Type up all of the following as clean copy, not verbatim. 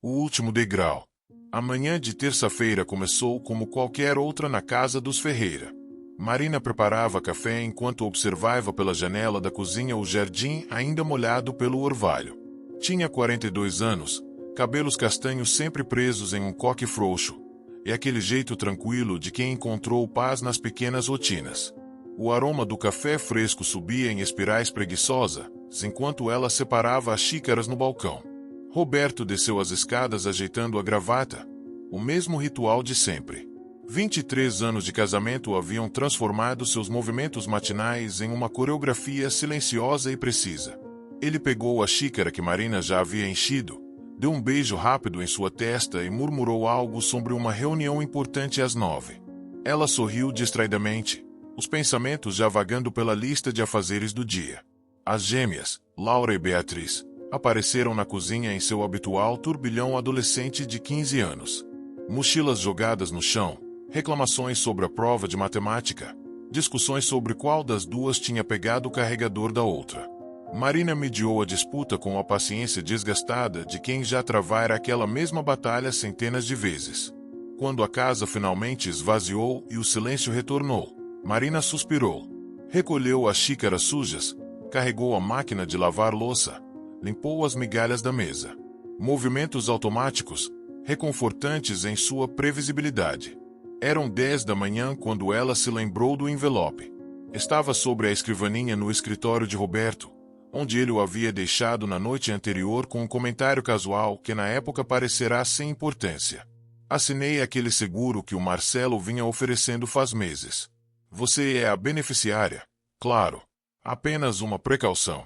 O último degrau. A manhã de terça-feira começou como qualquer outra na casa dos Ferreira. Marina preparava café enquanto observava pela janela da cozinha o jardim ainda molhado pelo orvalho. Tinha 42 anos, cabelos castanhos sempre presos em um coque frouxo, e aquele jeito tranquilo de quem encontrou paz nas pequenas rotinas. O aroma do café fresco subia em espirais preguiçosas, enquanto ela separava as xícaras no balcão. Roberto desceu as escadas ajeitando a gravata, o mesmo ritual de sempre. 23 anos de casamento haviam transformado seus movimentos matinais em uma coreografia silenciosa e precisa. Ele pegou a xícara que Marina já havia enchido, deu um beijo rápido em sua testa e murmurou algo sobre uma reunião importante às 9. Ela sorriu distraidamente, os pensamentos já vagando pela lista de afazeres do dia. As gêmeas, Laura e Beatriz, apareceram na cozinha em seu habitual turbilhão adolescente de 15 anos. Mochilas jogadas no chão, reclamações sobre a prova de matemática, discussões sobre qual das duas tinha pegado o carregador da outra. Marina mediou a disputa com a paciência desgastada de quem já travara aquela mesma batalha centenas de vezes. Quando a casa finalmente esvaziou e o silêncio retornou, Marina suspirou. Recolheu as xícaras sujas, carregou a máquina de lavar louça, limpou as migalhas da mesa. Movimentos automáticos, reconfortantes em sua previsibilidade. Eram 10 da manhã quando ela se lembrou do envelope. Estava sobre a escrivaninha no escritório de Roberto, onde ele o havia deixado na noite anterior com um comentário casual que na época parecerá sem importância. Assinei aquele seguro que o Marcelo vinha oferecendo faz meses. Você é a beneficiária, claro. Apenas uma precaução.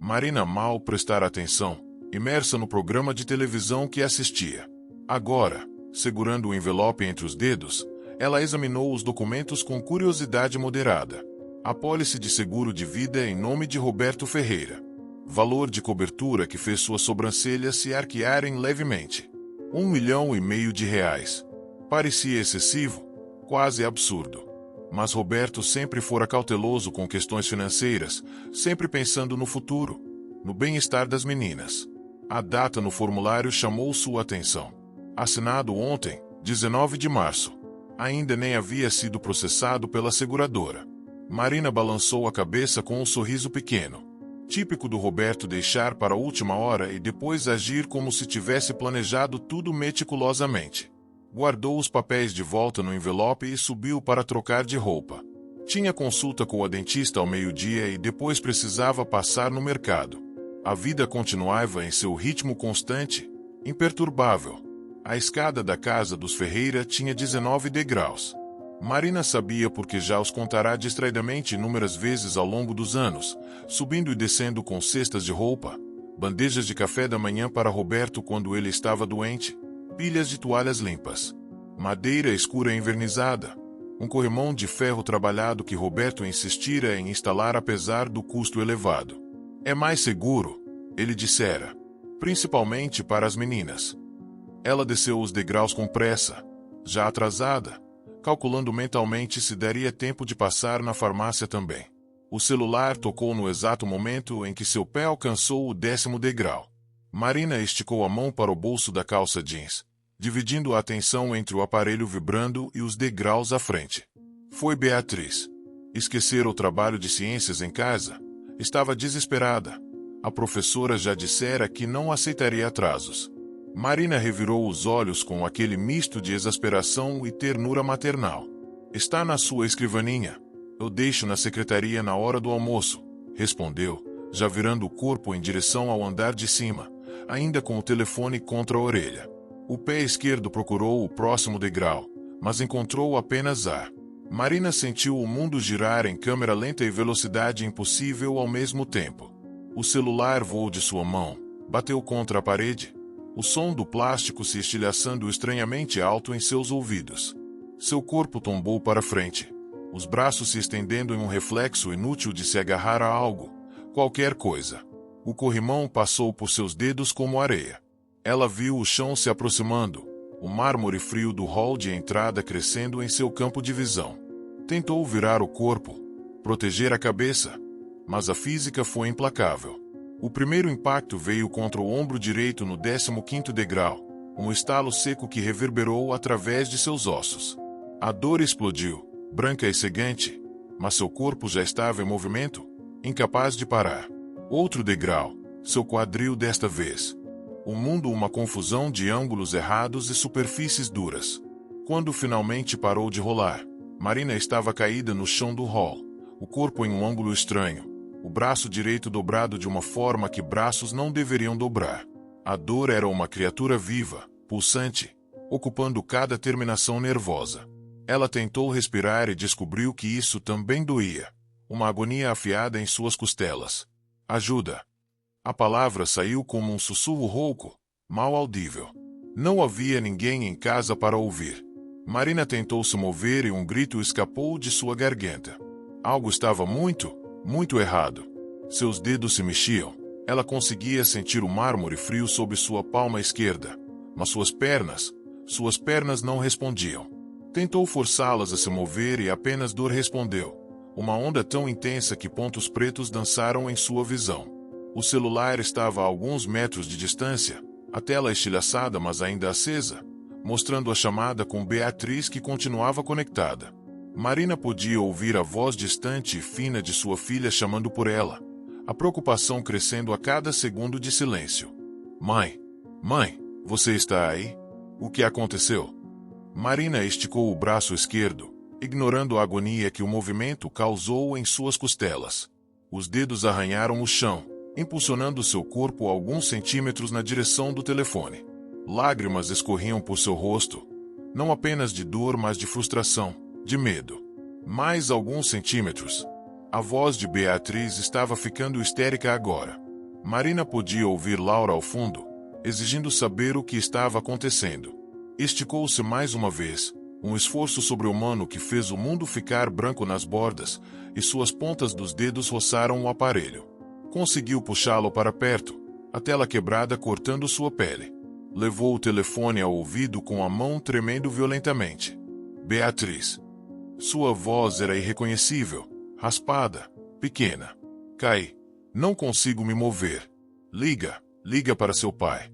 Marina mal prestara atenção, imersa no programa de televisão que assistia. Agora, segurando o envelope entre os dedos, ela examinou os documentos com curiosidade moderada. Apólice de seguro de vida em nome de Roberto Ferreira. Valor de cobertura que fez suas sobrancelhas se arquearem levemente. R$1,5 milhão. Parecia excessivo, quase absurdo. Mas Roberto sempre fora cauteloso com questões financeiras, sempre pensando no futuro, no bem-estar das meninas. A data no formulário chamou sua atenção. Assinado ontem, 19 de março. Ainda nem havia sido processado pela seguradora. Marina balançou a cabeça com um sorriso pequeno. Típico do Roberto deixar para a última hora e depois agir como se tivesse planejado tudo meticulosamente. Guardou os papéis de volta no envelope e subiu para trocar de roupa. Tinha consulta com a dentista ao meio-dia e depois precisava passar no mercado. A vida continuava em seu ritmo constante, imperturbável. A escada da casa dos Ferreira tinha 19 degraus. Marina sabia porque já os contará distraidamente inúmeras vezes ao longo dos anos, subindo e descendo com cestas de roupa, bandejas de café da manhã para Roberto quando ele estava doente, pilhas de toalhas limpas, madeira escura envernizada, um corrimão de ferro trabalhado que Roberto insistira em instalar apesar do custo elevado. É mais seguro, ele dissera, principalmente para as meninas. Ela desceu os degraus com pressa, já atrasada, calculando mentalmente se daria tempo de passar na farmácia também. O celular tocou no exato momento em que seu pé alcançou o 10º degrau. Marina esticou a mão para o bolso da calça jeans, dividindo a atenção entre o aparelho vibrando e os degraus à frente. Foi Beatriz. Esquecera o trabalho de ciências em casa. Estava desesperada. A professora já dissera que não aceitaria atrasos. Marina revirou os olhos com aquele misto de exasperação e ternura maternal. Está na sua escrivaninha. Eu deixo na secretaria na hora do almoço, respondeu, já virando o corpo em direção ao andar de cima, ainda com o telefone contra a orelha. O pé esquerdo procurou o próximo degrau, mas encontrou apenas ar. Marina sentiu o mundo girar em câmera lenta e velocidade impossível ao mesmo tempo. O celular voou de sua mão, bateu contra a parede, o som do plástico se estilhaçando estranhamente alto em seus ouvidos. Seu corpo tombou para frente, os braços se estendendo em um reflexo inútil de se agarrar a algo, qualquer coisa. O corrimão passou por seus dedos como areia. Ela viu o chão se aproximando, o mármore frio do hall de entrada crescendo em seu campo de visão. Tentou virar o corpo, proteger a cabeça, mas a física foi implacável. O primeiro impacto veio contra o ombro direito no 15º degrau, um estalo seco que reverberou através de seus ossos. A dor explodiu, branca e cegante, mas seu corpo já estava em movimento, incapaz de parar. Outro degrau, seu quadril desta vez. O mundo uma confusão de ângulos errados e superfícies duras. Quando finalmente parou de rolar, Marina estava caída no chão do hall, o corpo em um ângulo estranho, o braço direito dobrado de uma forma que braços não deveriam dobrar. A dor era uma criatura viva, pulsante, ocupando cada terminação nervosa. Ela tentou respirar e descobriu que isso também doía. Uma agonia afiada em suas costelas. Ajuda! A palavra saiu como um sussurro rouco, mal audível. Não havia ninguém em casa para ouvir. Marina tentou se mover e um grito escapou de sua garganta. Algo estava muito, muito errado. Seus dedos se mexiam. Ela conseguia sentir o mármore frio sob sua palma esquerda. Mas suas pernas não respondiam. Tentou forçá-las a se mover e apenas dor respondeu. Uma onda tão intensa que pontos pretos dançaram em sua visão. O celular estava a alguns metros de distância, a tela estilhaçada mas ainda acesa, mostrando a chamada com Beatriz que continuava conectada. Marina podia ouvir a voz distante e fina de sua filha chamando por ela, a preocupação crescendo a cada segundo de silêncio. Mãe, você está aí? O que aconteceu? Marina esticou o braço esquerdo, ignorando a agonia que o movimento causou em suas costelas. Os dedos arranharam o chão, impulsionando seu corpo alguns centímetros na direção do telefone. Lágrimas escorriam por seu rosto, não apenas de dor mas de frustração, de medo. Mais alguns centímetros. A voz de Beatriz estava ficando histérica agora. Marina podia ouvir Laura ao fundo, exigindo saber o que estava acontecendo. Esticou-se mais uma vez, um esforço sobre-humano que fez o mundo ficar branco nas bordas, e suas pontas dos dedos roçaram o aparelho. Conseguiu puxá-lo para perto, a tela quebrada cortando sua pele. Levou o telefone ao ouvido com a mão tremendo violentamente. Beatriz. Sua voz era irreconhecível, raspada, pequena. Cai. Não consigo me mover. Liga para seu pai.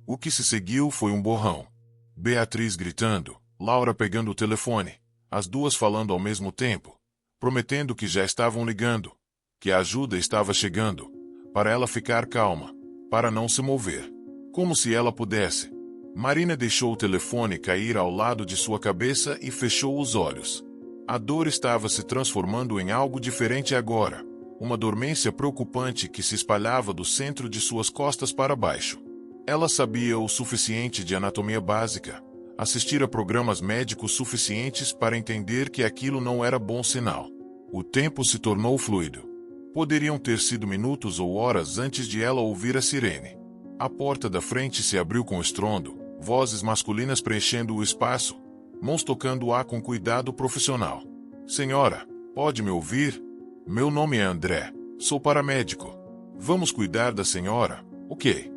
O que se seguiu foi um borrão. Beatriz gritando, Laura pegando o telefone, as duas falando ao mesmo tempo, prometendo que já estavam ligando, que a ajuda estava chegando, para ela ficar calma, para não se mover. Como se ela pudesse. Marina deixou o telefone cair ao lado de sua cabeça e fechou os olhos. A dor estava se transformando em algo diferente agora, uma dormência preocupante que se espalhava do centro de suas costas para baixo. Ela sabia o suficiente de anatomia básica, assistira programas médicos suficientes para entender que aquilo não era bom sinal. O tempo se tornou fluido. Poderiam ter sido minutos ou horas antes de ela ouvir a sirene. A porta da frente se abriu com estrondo, vozes masculinas preenchendo o espaço, mãos tocando o ar com cuidado profissional. Senhora, pode me ouvir? Meu nome é André, sou paramédico. Vamos cuidar da senhora, ok?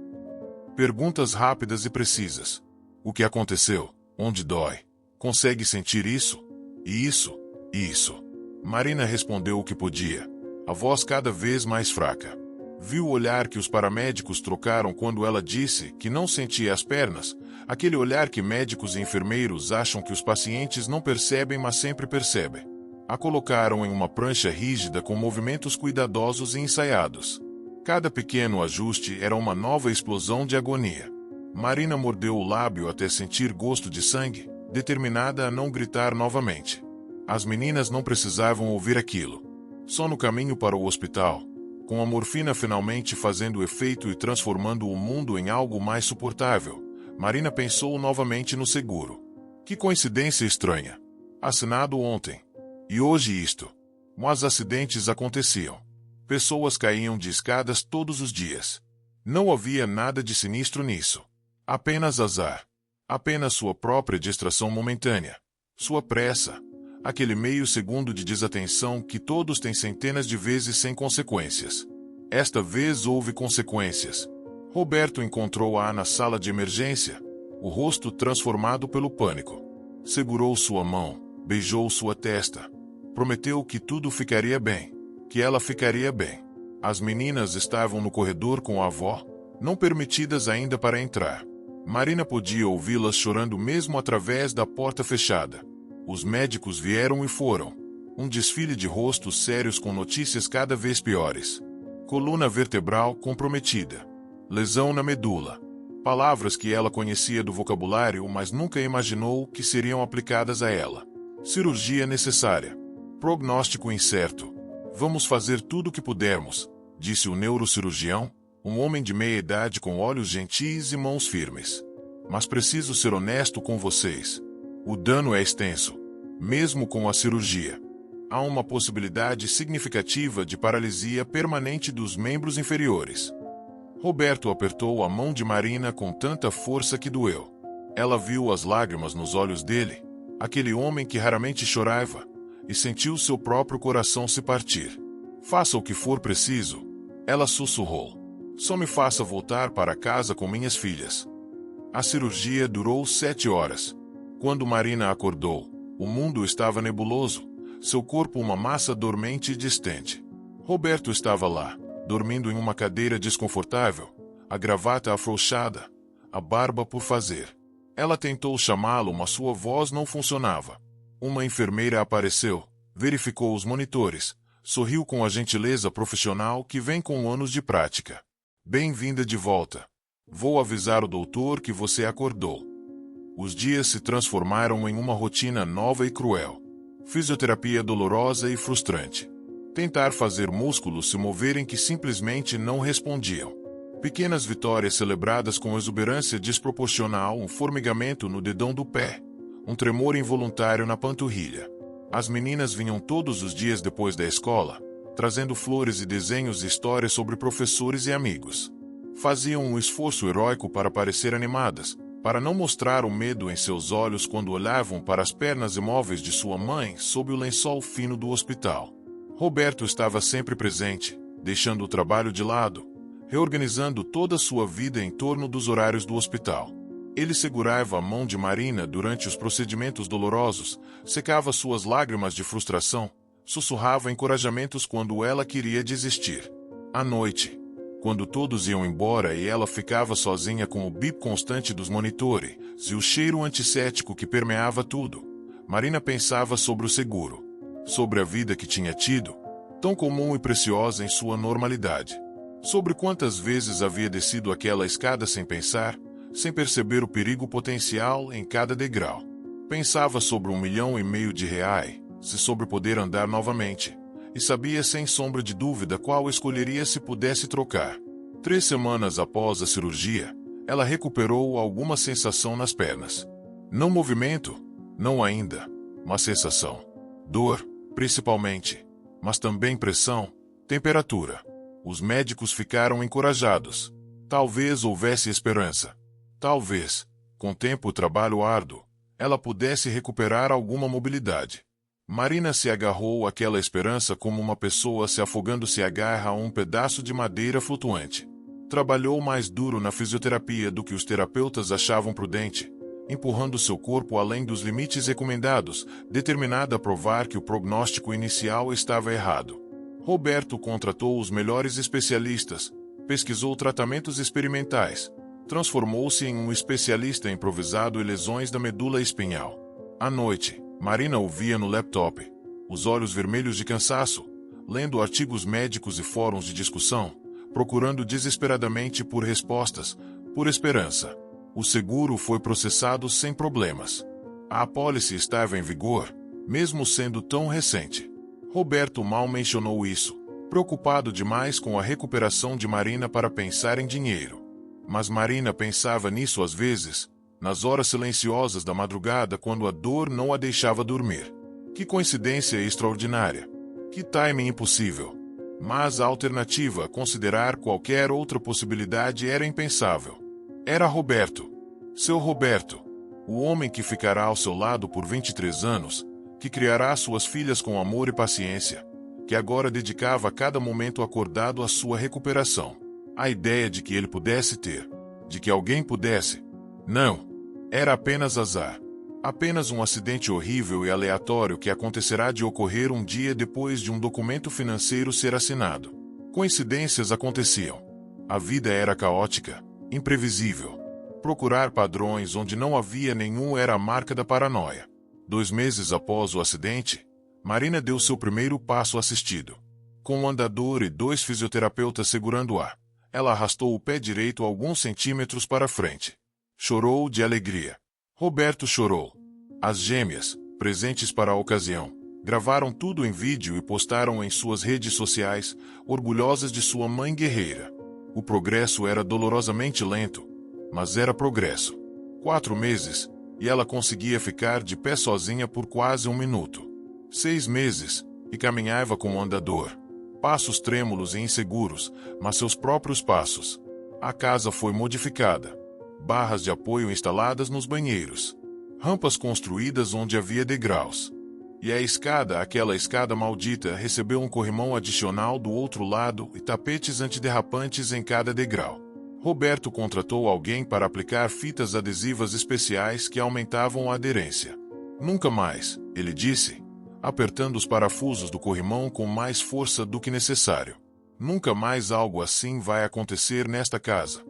Perguntas rápidas e precisas. O que aconteceu? Onde dói? Consegue sentir isso? E isso? E isso? Marina respondeu o que podia, a voz cada vez mais fraca. Viu o olhar que os paramédicos trocaram quando ela disse que não sentia as pernas, aquele olhar que médicos e enfermeiros acham que os pacientes não percebem mas sempre percebem. A colocaram em uma prancha rígida com movimentos cuidadosos e ensaiados. Cada pequeno ajuste era uma nova explosão de agonia. Marina mordeu o lábio até sentir gosto de sangue, determinada a não gritar novamente. As meninas não precisavam ouvir aquilo. Só no caminho para o hospital, com a morfina finalmente fazendo efeito e transformando o mundo em algo mais suportável, Marina pensou novamente no seguro. Que coincidência estranha. Assinado ontem. E hoje isto. Mas acidentes aconteciam. Pessoas caíam de escadas todos os dias. Não havia nada de sinistro nisso. Apenas azar. Apenas sua própria distração momentânea. Sua pressa. Aquele meio segundo de desatenção que todos têm centenas de vezes sem consequências. Esta vez houve consequências. Roberto encontrou-a na sala de emergência, o rosto transformado pelo pânico. Segurou sua mão, beijou sua testa. Prometeu que tudo ficaria bem. Que ela ficaria bem. As meninas estavam no corredor com a avó, não permitidas ainda para entrar. Marina podia ouvi-las chorando mesmo através da porta fechada. Os médicos vieram e foram. Um desfile de rostos sérios com notícias cada vez piores. Coluna vertebral comprometida. Lesão na medula. Palavras que ela conhecia do vocabulário, mas nunca imaginou que seriam aplicadas a ela. Cirurgia necessária. Prognóstico incerto. Vamos fazer tudo o que pudermos, disse o neurocirurgião, um homem de meia idade com olhos gentis e mãos firmes. Mas preciso ser honesto com vocês. O dano é extenso. Mesmo com a cirurgia, há uma possibilidade significativa de paralisia permanente dos membros inferiores. Roberto apertou a mão de Marina com tanta força que doeu. Ela viu as lágrimas nos olhos dele, aquele homem que raramente chorava, e sentiu seu próprio coração se partir. Faça o que for preciso, ela sussurrou. Só me faça voltar para casa com minhas filhas. A cirurgia durou 7 horas. Quando Marina acordou, o mundo estava nebuloso, seu corpo uma massa dormente e distante. Roberto estava lá, dormindo em uma cadeira desconfortável, a gravata afrouxada, a barba por fazer. Ela tentou chamá-lo, mas sua voz não funcionava. Uma enfermeira apareceu, verificou os monitores, sorriu com a gentileza profissional que vem com anos de prática. Bem-vinda de volta. Vou avisar o doutor que você acordou. Os dias se transformaram em uma rotina nova e cruel. Fisioterapia dolorosa e frustrante. Tentar fazer músculos se moverem que simplesmente não respondiam. Pequenas vitórias celebradas com exuberância desproporcional, um formigamento no dedão do pé, um tremor involuntário na panturrilha. As meninas vinham todos os dias depois da escola, trazendo flores e desenhos e histórias sobre professores e amigos. Faziam um esforço heróico para parecer animadas, para não mostrar o medo em seus olhos quando olhavam para as pernas imóveis de sua mãe sob o lençol fino do hospital. Roberto estava sempre presente, deixando o trabalho de lado, reorganizando toda sua vida em torno dos horários do hospital. Ele segurava a mão de Marina durante os procedimentos dolorosos, secava suas lágrimas de frustração, sussurrava encorajamentos quando ela queria desistir. À noite, quando todos iam embora e ela ficava sozinha com o bip constante dos monitores e o cheiro antisséptico que permeava tudo, Marina pensava sobre o seguro, sobre a vida que tinha tido, tão comum e preciosa em sua normalidade. Sobre quantas vezes havia descido aquela escada sem pensar, sem perceber o perigo potencial em cada degrau. Pensava sobre R$1,5 milhão, se sobre poder andar novamente, e sabia sem sombra de dúvida qual escolheria se pudesse trocar. 3 semanas após a cirurgia, ela recuperou alguma sensação nas pernas. Não movimento, não ainda, mas sensação. Dor, principalmente, mas também pressão, temperatura. Os médicos ficaram encorajados. Talvez houvesse esperança. Talvez, com tempo e trabalho árduo, ela pudesse recuperar alguma mobilidade. Marina se agarrou àquela esperança como uma pessoa se afogando se agarra a um pedaço de madeira flutuante. Trabalhou mais duro na fisioterapia do que os terapeutas achavam prudente, empurrando seu corpo além dos limites recomendados, determinada a provar que o prognóstico inicial estava errado. Roberto contratou os melhores especialistas, pesquisou tratamentos experimentais, transformou-se em um especialista improvisado em lesões da medula espinhal. À noite, Marina ouvia no laptop, os olhos vermelhos de cansaço, lendo artigos médicos e fóruns de discussão, procurando desesperadamente por respostas, por esperança. O seguro foi processado sem problemas. A apólice estava em vigor, mesmo sendo tão recente. Roberto mal mencionou isso, preocupado demais com a recuperação de Marina para pensar em dinheiro. Mas Marina pensava nisso às vezes, nas horas silenciosas da madrugada quando a dor não a deixava dormir. Que coincidência extraordinária! Que timing impossível! Mas a alternativa a considerar qualquer outra possibilidade era impensável. Era Roberto. Seu Roberto. O homem que ficará ao seu lado por 23 anos, que criará suas filhas com amor e paciência, que agora dedicava cada momento acordado à sua recuperação. A ideia de que ele pudesse ter, de que alguém pudesse. Não. Era apenas azar. Apenas um acidente horrível e aleatório que acontecerá de ocorrer um dia depois de um documento financeiro ser assinado. Coincidências aconteciam. A vida era caótica, imprevisível. Procurar padrões onde não havia nenhum era a marca da paranoia. 2 meses após o acidente, Marina deu seu primeiro passo assistido. Com um andador e 2 fisioterapeutas segurando-a, ela arrastou o pé direito alguns centímetros para frente. Chorou de alegria. Roberto chorou. As gêmeas, presentes para a ocasião, gravaram tudo em vídeo e postaram em suas redes sociais, orgulhosas de sua mãe guerreira. O progresso era dolorosamente lento, mas era progresso. 4 meses, e ela conseguia ficar de pé sozinha por quase 1 minuto. 6 meses, e caminhava com um andador. Passos trêmulos e inseguros, mas seus próprios passos. A casa foi modificada. Barras de apoio instaladas nos banheiros. Rampas construídas onde havia degraus. E a escada, aquela escada maldita, recebeu um corrimão adicional do outro lado e tapetes antiderrapantes em cada degrau. Roberto contratou alguém para aplicar fitas adesivas especiais que aumentavam a aderência. Nunca mais, ele disse, apertando os parafusos do corrimão com mais força do que necessário. Nunca mais algo assim vai acontecer nesta casa.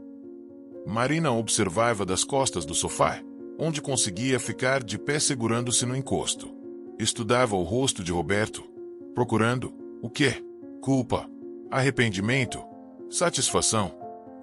Marina observava das costas do sofá, onde conseguia ficar de pé segurando-se no encosto. Estudava o rosto de Roberto, procurando o quê? Culpa, arrependimento, satisfação.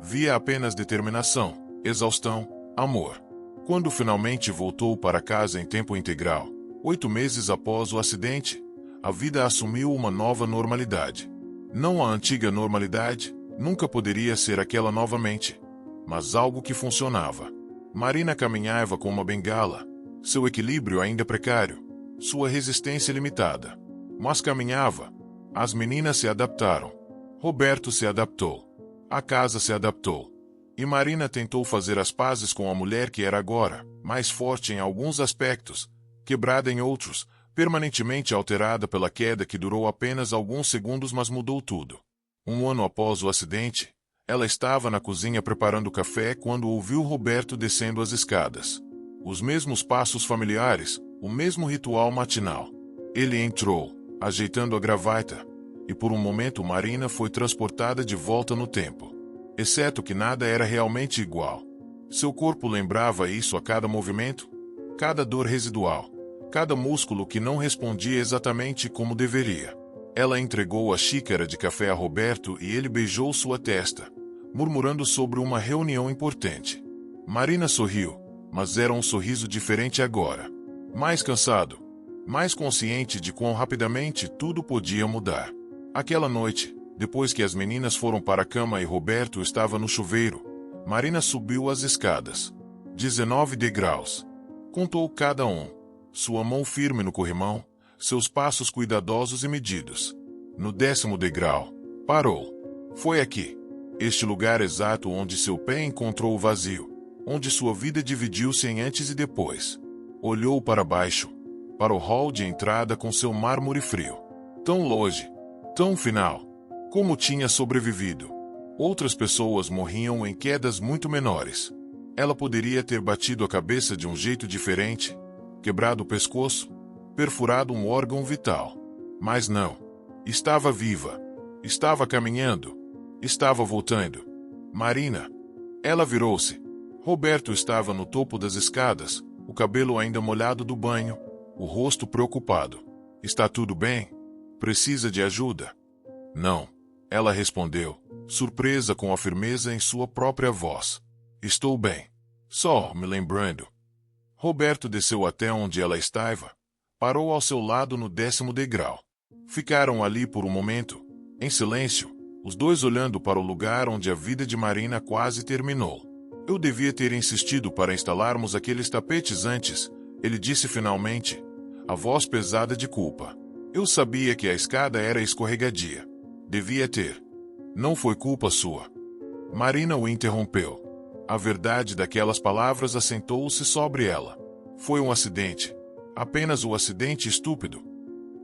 Via apenas determinação, exaustão, amor. Quando finalmente voltou para casa em tempo integral, 8 meses após o acidente, a vida assumiu uma nova normalidade. Não a antiga normalidade, nunca poderia ser aquela novamente, mas algo que funcionava. Marina caminhava com uma bengala, seu equilíbrio ainda precário, sua resistência limitada. Mas caminhava. As meninas se adaptaram. Roberto se adaptou. A casa se adaptou. E Marina tentou fazer as pazes com a mulher que era agora, mais forte em alguns aspectos, quebrada em outros, permanentemente alterada pela queda que durou apenas alguns segundos, mas mudou tudo. 1 ano após o acidente, ela estava na cozinha preparando café quando ouviu Roberto descendo as escadas. Os mesmos passos familiares, o mesmo ritual matinal. Ele entrou, ajeitando a gravata, e por um momento Marina foi transportada de volta no tempo. Exceto que nada era realmente igual. Seu corpo lembrava isso a cada movimento, cada dor residual, cada músculo que não respondia exatamente como deveria. Ela entregou a xícara de café a Roberto e ele beijou sua testa, murmurando sobre uma reunião importante. Marina sorriu, mas era um sorriso diferente agora. Mais cansado, mais consciente de quão rapidamente tudo podia mudar. Aquela noite, depois que as meninas foram para a cama e Roberto estava no chuveiro, Marina subiu as escadas. 19 degraus. Contou cada um. Sua mão firme no corrimão, seus passos cuidadosos e medidos. No 10º degrau, parou. Foi aqui. Este lugar exato onde seu pé encontrou o vazio, onde sua vida dividiu-se em antes e depois. Olhou para baixo, para o hall de entrada com seu mármore frio. Tão longe, tão final. Como tinha sobrevivido. Outras pessoas morriam em quedas muito menores. Ela poderia ter batido a cabeça de um jeito diferente, quebrado o pescoço, perfurado um órgão vital. Mas não. Estava viva. Estava caminhando. Estava voltando. Marina. Ela virou-se. Roberto estava no topo das escadas, o cabelo ainda molhado do banho, o rosto preocupado. Está tudo bem? Precisa de ajuda? Não. Ela respondeu, surpresa com a firmeza em sua própria voz. Estou bem. Só me lembrando. Roberto desceu até onde ela estava. Parou ao seu lado no 10º degrau. Ficaram ali por um momento, em silêncio, os dois olhando para o lugar onde a vida de Marina quase terminou. Eu devia ter insistido para instalarmos aqueles tapetes antes, ele disse finalmente, a voz pesada de culpa. Eu sabia que a escada era escorregadia. Devia ter. Não foi culpa sua. Marina o interrompeu. A verdade daquelas palavras assentou-se sobre ela. Foi um acidente. Apenas um acidente estúpido.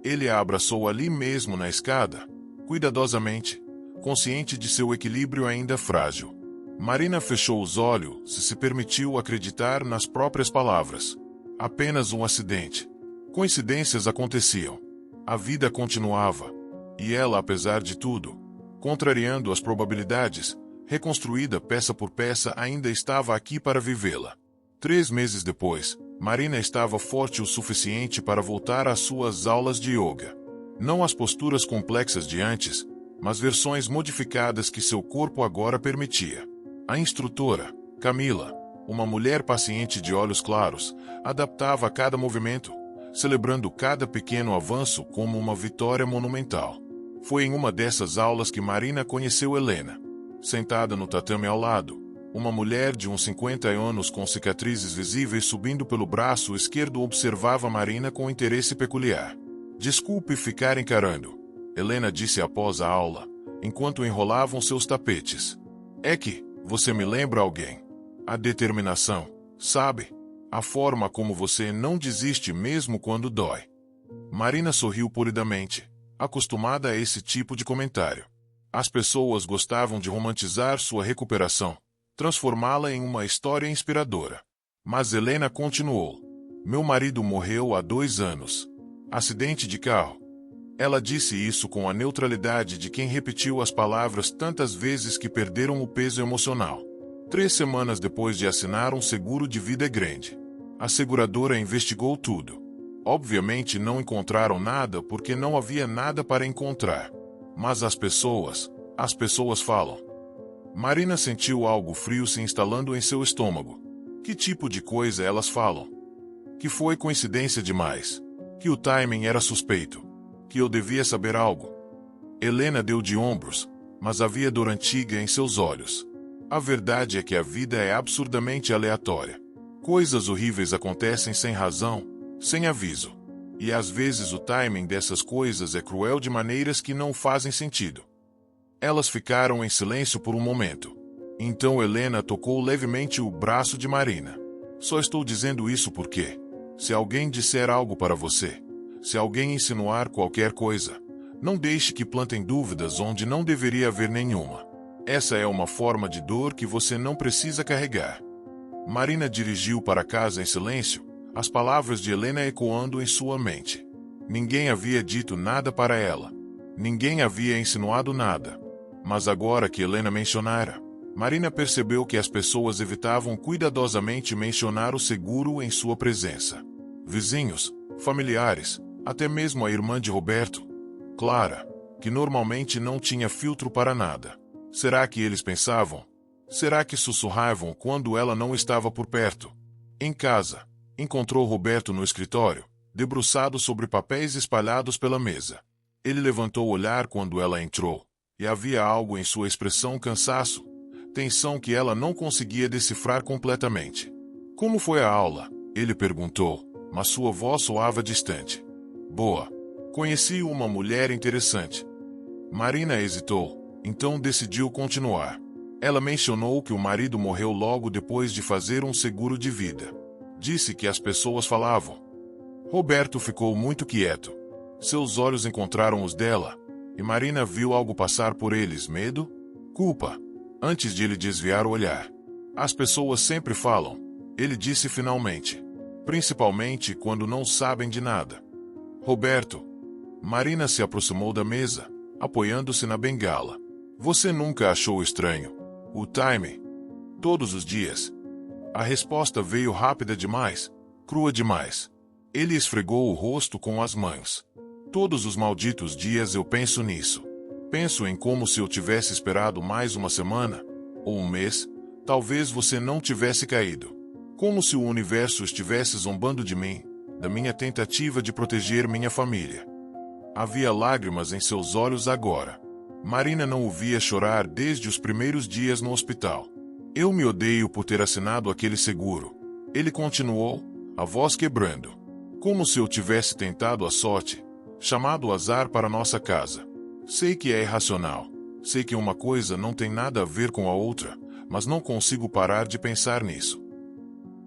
Ele a abraçou ali mesmo na escada, cuidadosamente, consciente de seu equilíbrio ainda frágil. Marina fechou os olhos e se permitiu acreditar nas próprias palavras. Apenas um acidente. Coincidências aconteciam. A vida continuava. E ela, apesar de tudo, Contrariando as probabilidades, reconstruída peça por peça, ainda estava aqui para vivê-la. 3 meses depois, Marina estava forte o suficiente para voltar às suas aulas de yoga. Não as posturas complexas de antes, mas versões modificadas que seu corpo agora permitia. A instrutora, Camila, uma mulher paciente de olhos claros, adaptava cada movimento, celebrando cada pequeno avanço como uma vitória monumental. Foi em uma dessas aulas que Marina conheceu Helena. Sentada no tatame ao lado, uma mulher de uns 50 anos com cicatrizes visíveis subindo pelo braço esquerdo observava Marina com interesse peculiar. "Desculpe ficar encarando", Helena disse após a aula, enquanto enrolavam seus tapetes. "É que você me lembra alguém. A determinação, sabe? A forma como você não desiste mesmo quando dói." Marina sorriu polidamente, acostumada a esse tipo de comentário. As pessoas gostavam de romantizar sua recuperação, transformá-la em uma história inspiradora. Mas Helena continuou. "Meu marido morreu há 2 anos. Acidente de carro." Ela disse isso com a neutralidade de quem repetiu as palavras tantas vezes que perderam o peso emocional. 3 semanas depois de assinar um seguro de vida grande. A seguradora investigou tudo. Obviamente não encontraram nada porque não havia nada para encontrar. Mas as pessoas falam. Marina sentiu algo frio se instalando em seu estômago. Que tipo de coisa elas falam? Que foi coincidência demais. Que o timing era suspeito. Que eu devia saber algo. Helena deu de ombros, mas havia dor antiga em seus olhos. A verdade é que a vida é absurdamente aleatória. Coisas horríveis acontecem sem razão, sem aviso. E às vezes o timing dessas coisas é cruel de maneiras que não fazem sentido. Elas ficaram em silêncio por um momento. Então Helena tocou levemente o braço de Marina. "Só estou dizendo isso porque, se alguém disser algo para você, se alguém insinuar qualquer coisa, não deixe que plantem dúvidas onde não deveria haver nenhuma. Essa é uma forma de dor que você não precisa carregar." Marina dirigiu para casa em silêncio, as palavras de Helena ecoando em sua mente. Ninguém havia dito nada para ela. Ninguém havia insinuado nada. Mas agora que Helena mencionara, Marina percebeu que as pessoas evitavam cuidadosamente mencionar o seguro em sua presença. Vizinhos, familiares, até mesmo a irmã de Roberto, Clara, que normalmente não tinha filtro para nada. Será que eles pensavam? Será que sussurravam quando ela não estava por perto? Em casa, encontrou Roberto no escritório, debruçado sobre papéis espalhados pela mesa. Ele levantou o olhar quando ela entrou, e havia algo em sua expressão: cansaço, tensão que ela não conseguia decifrar completamente. "Como foi a aula?" ele perguntou, mas sua voz soava distante. "Boa. Conheci uma mulher interessante." Marina hesitou, então decidiu continuar. Ela mencionou que o marido morreu logo depois de fazer um seguro de vida. Disse que as pessoas falavam. Roberto ficou muito quieto. Seus olhos encontraram os dela, e Marina viu algo passar por eles: medo? Culpa? Antes de ele desviar o olhar. "As pessoas sempre falam", ele disse finalmente. "Principalmente quando não sabem de nada." "Roberto." Marina se aproximou da mesa, apoiando-se na bengala. "Você nunca achou estranho o timing? Todos os dias?" A resposta veio rápida demais, crua demais. Ele esfregou o rosto com as mãos. "Todos os malditos dias eu penso nisso. Penso em como se eu tivesse esperado mais uma semana, ou um mês, talvez você não tivesse caído. Como se o universo estivesse zombando de mim, da minha tentativa de proteger minha família." Havia lágrimas em seus olhos agora. Marina não o via chorar desde os primeiros dias no hospital. "Eu me odeio por ter assinado aquele seguro", ele continuou, a voz quebrando. "Como se eu tivesse tentado a sorte, chamado o azar para nossa casa. Sei que é irracional, sei que uma coisa não tem nada a ver com a outra, mas não consigo parar de pensar nisso."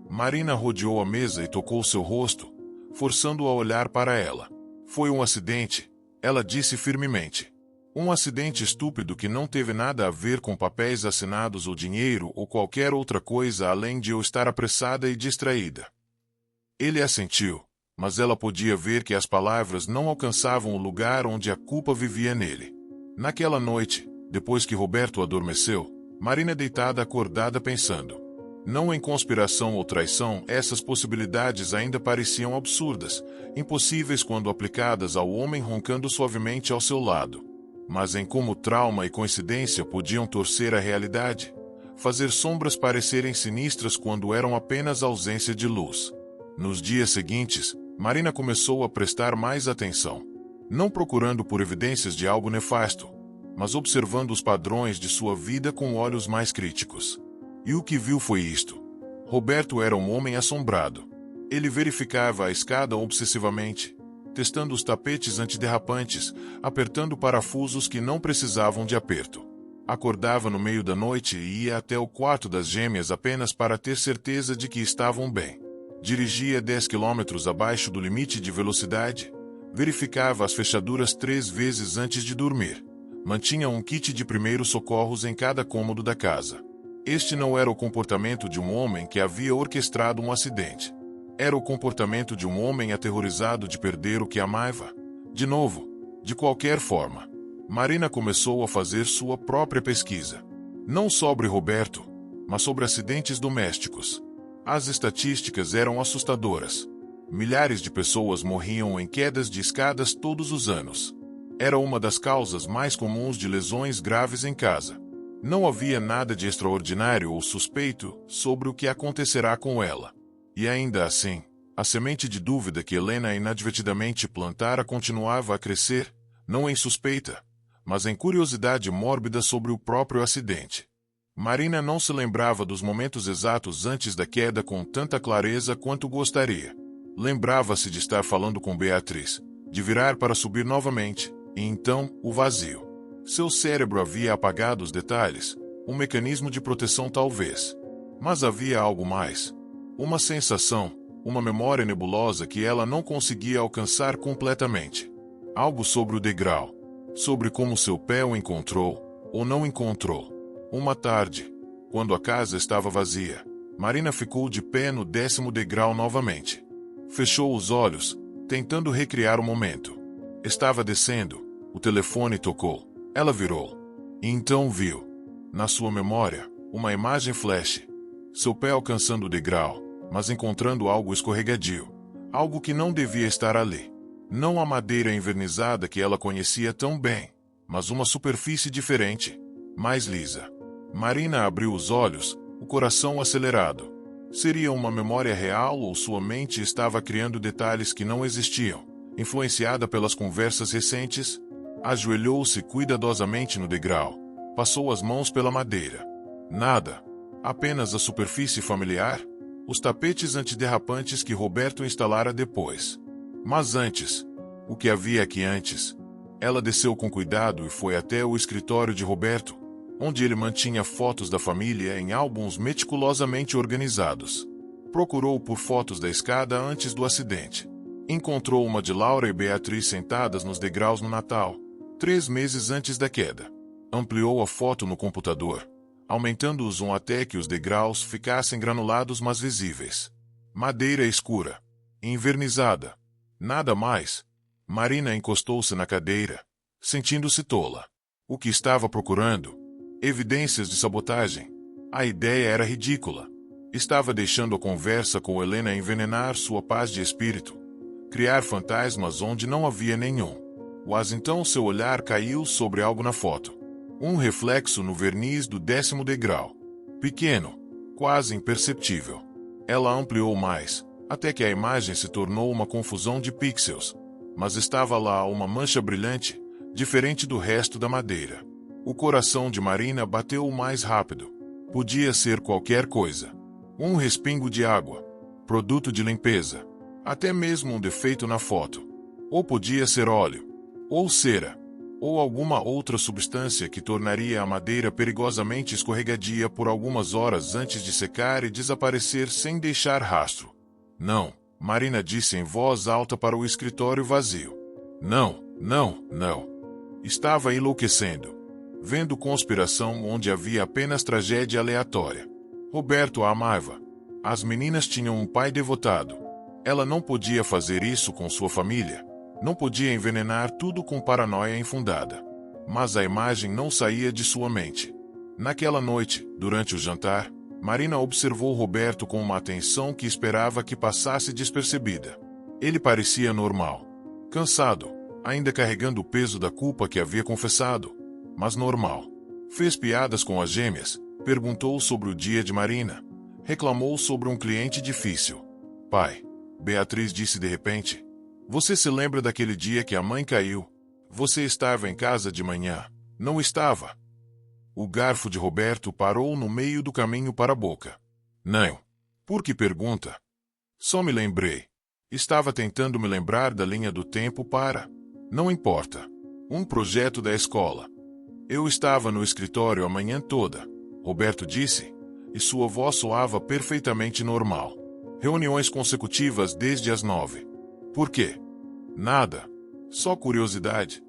Marina rodeou a mesa e tocou seu rosto, forçando-o a olhar para ela. "Foi um acidente", ela disse firmemente. "Um acidente estúpido que não teve nada a ver com papéis assinados ou dinheiro ou qualquer outra coisa além de eu estar apressada e distraída." Ele assentiu, mas ela podia ver que as palavras não alcançavam o lugar onde a culpa vivia nele. Naquela noite, Depois que Roberto adormeceu, Marina deitada acordada pensando. Não em conspiração ou traição, essas possibilidades ainda pareciam absurdas, impossíveis quando aplicadas ao homem roncando suavemente ao seu lado. Mas em como trauma e coincidência podiam torcer a realidade, fazer sombras parecerem sinistras quando eram apenas ausência de luz. Nos dias seguintes, Marina começou a prestar mais atenção. Não procurando por evidências de algo nefasto, mas observando os padrões de sua vida com olhos mais críticos. E o que viu foi isto. Roberto era um homem assombrado. Ele verificava a escada obsessivamente, testando os tapetes antiderrapantes, apertando parafusos que não precisavam de aperto. Acordava no meio da noite e ia até o quarto das gêmeas apenas para ter certeza de que estavam bem. Dirigia 10 km abaixo do limite de velocidade, verificava as fechaduras 3 vezes antes de dormir. Mantinha um kit de primeiros socorros em cada cômodo da casa. Este não era o comportamento de um homem que havia orquestrado um acidente. Era o comportamento de um homem aterrorizado de perder o que amava. De novo, de qualquer forma. Marina começou a fazer sua própria pesquisa. Não sobre Roberto, mas sobre acidentes domésticos. As estatísticas eram assustadoras. Milhares de pessoas morriam em quedas de escadas todos os anos. Era uma das causas mais comuns de lesões graves em casa. Não havia nada de extraordinário ou suspeito sobre o que acontecerá com ela. E ainda assim, a semente de dúvida que Helena inadvertidamente plantara continuava a crescer, não em suspeita, mas em curiosidade mórbida sobre o próprio acidente. Marina não se lembrava dos momentos exatos antes da queda com tanta clareza quanto gostaria. Lembrava-se de estar falando com Beatriz, de virar para subir novamente, e então, o vazio. Seu cérebro havia apagado os detalhes, um mecanismo de proteção talvez. Mas havia algo mais. Uma sensação, uma memória nebulosa que ela não conseguia alcançar completamente. Algo sobre o degrau. Sobre como seu pé o encontrou, ou não encontrou. Uma tarde, quando a casa estava vazia, Marina ficou de pé no 10º degrau novamente. Fechou os olhos, tentando recriar o momento. Estava descendo, o telefone tocou. Ela virou. E então viu, na sua memória, uma imagem flash. Seu pé alcançando o degrau, mas encontrando algo escorregadio. Algo que não devia estar ali. Não a madeira envernizada que ela conhecia tão bem, mas uma superfície diferente, mais lisa. Marina abriu os olhos, o coração acelerado. Seria uma memória real ou sua mente estava criando detalhes que não existiam, influenciada pelas conversas recentes? Ajoelhou-se cuidadosamente no degrau. Passou as mãos pela madeira. Nada. Apenas a superfície familiar, os tapetes antiderrapantes que Roberto instalara depois. Mas antes, o que havia aqui antes? Ela desceu com cuidado e foi até o escritório de Roberto, onde ele mantinha fotos da família em álbuns meticulosamente organizados. Procurou por fotos da escada antes do acidente. Encontrou uma de Laura e Beatriz sentadas nos degraus no Natal, 3 meses antes da queda. Ampliou a foto no computador, aumentando o zoom até que os degraus ficassem granulados mas visíveis. Madeira escura, envernizada. Nada mais. Marina encostou-se na cadeira, sentindo-se tola. O que estava procurando? Evidências de sabotagem. A ideia era ridícula. Estava deixando a conversa com Helena envenenar sua paz de espírito. Criar fantasmas onde não havia nenhum. Mas então seu olhar caiu sobre algo na foto. Um reflexo no verniz do 10º degrau. Pequeno, quase imperceptível. Ela ampliou mais, até que a imagem se tornou uma confusão de pixels. Mas estava lá uma mancha brilhante, diferente do resto da madeira. O coração de Marina bateu mais rápido. Podia ser qualquer coisa. Um respingo de água. Produto de limpeza. Até mesmo um defeito na foto. Ou podia ser óleo. Ou cera. Ou alguma outra substância que tornaria a madeira perigosamente escorregadia por algumas horas antes de secar e desaparecer sem deixar rastro. Não, Marina disse em voz alta para o escritório vazio. Não, não, não. Estava enlouquecendo. Vendo conspiração onde havia apenas tragédia aleatória. Roberto a amava. As meninas tinham um pai devotado. Ela não podia fazer isso com sua família. Não podia envenenar tudo com paranoia infundada. mas a imagem não saía de sua mente. Naquela noite, durante o jantar, Marina observou Roberto com uma atenção que esperava que passasse despercebida. Ele parecia normal. Cansado, ainda carregando o peso da culpa que havia confessado, mas normal. Fez piadas com as gêmeas, perguntou sobre o dia de Marina, reclamou sobre um cliente difícil. Pai, Beatriz disse de repente, você se lembra daquele dia que a mãe caiu? Você estava em casa de manhã, não estava? O garfo de Roberto parou no meio do caminho para a boca. Não. Por que pergunta? Só me lembrei. Estava tentando me lembrar da linha do tempo para... Não importa. Um projeto da escola. Eu estava no escritório a manhã toda, Roberto disse, e sua voz soava perfeitamente normal. Reuniões consecutivas desde as 9. Por quê? Nada. Só curiosidade.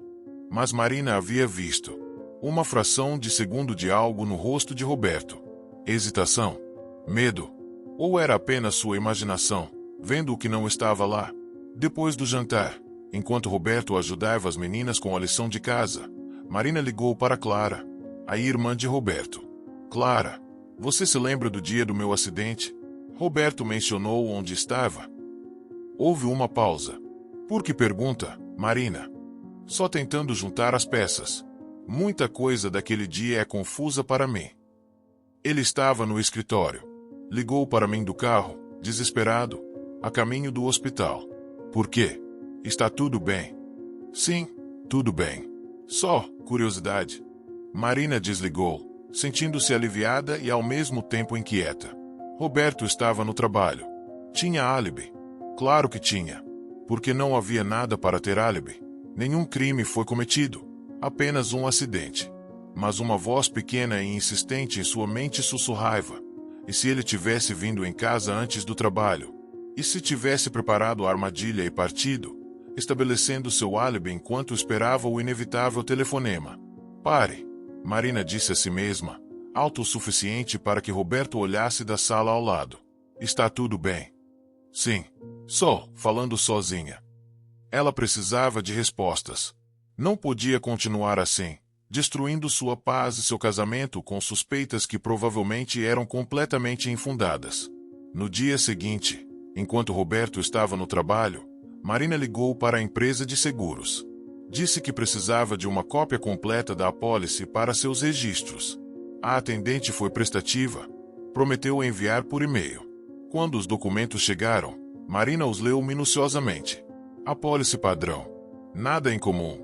Mas Marina havia visto uma fração de segundo de algo no rosto de Roberto. Hesitação? Medo? Ou era apenas sua imaginação, vendo o que não estava lá? Depois do jantar, enquanto Roberto ajudava as meninas com a lição de casa, Marina ligou para Clara, a irmã de Roberto. Clara, você se lembra do dia do meu acidente? Roberto mencionou onde estava. Houve uma pausa. Por que pergunta, Marina? Só tentando juntar as peças. Muita coisa daquele dia é confusa para mim. Ele estava no escritório. Ligou para mim do carro, desesperado, a caminho do hospital. Por quê? Está tudo bem? Sim, tudo bem. Só curiosidade. Marina desligou, sentindo-se aliviada e ao mesmo tempo inquieta. Roberto estava no trabalho. Tinha álibi. Claro que tinha. Porque não havia nada para ter álibi. Nenhum crime foi cometido. Apenas um acidente. Mas uma voz pequena e insistente em sua mente sussurrava. E se ele tivesse vindo em casa antes do trabalho? E se tivesse preparado a armadilha e partido, estabelecendo seu álibi enquanto esperava o inevitável telefonema? Pare, Marina disse a si mesma, alto o suficiente para que Roberto olhasse da sala ao lado. Está tudo bem? Sim, só falando sozinha. Ela precisava de respostas. Não podia continuar assim, destruindo sua paz e seu casamento com suspeitas que provavelmente eram completamente infundadas. No dia seguinte, enquanto Roberto estava no trabalho, Marina ligou para a empresa de seguros. Disse que precisava de uma cópia completa da apólice para seus registros. A atendente foi prestativa, prometeu enviar por e-mail. Quando os documentos chegaram, Marina os leu minuciosamente. Apólice padrão. Nada em comum.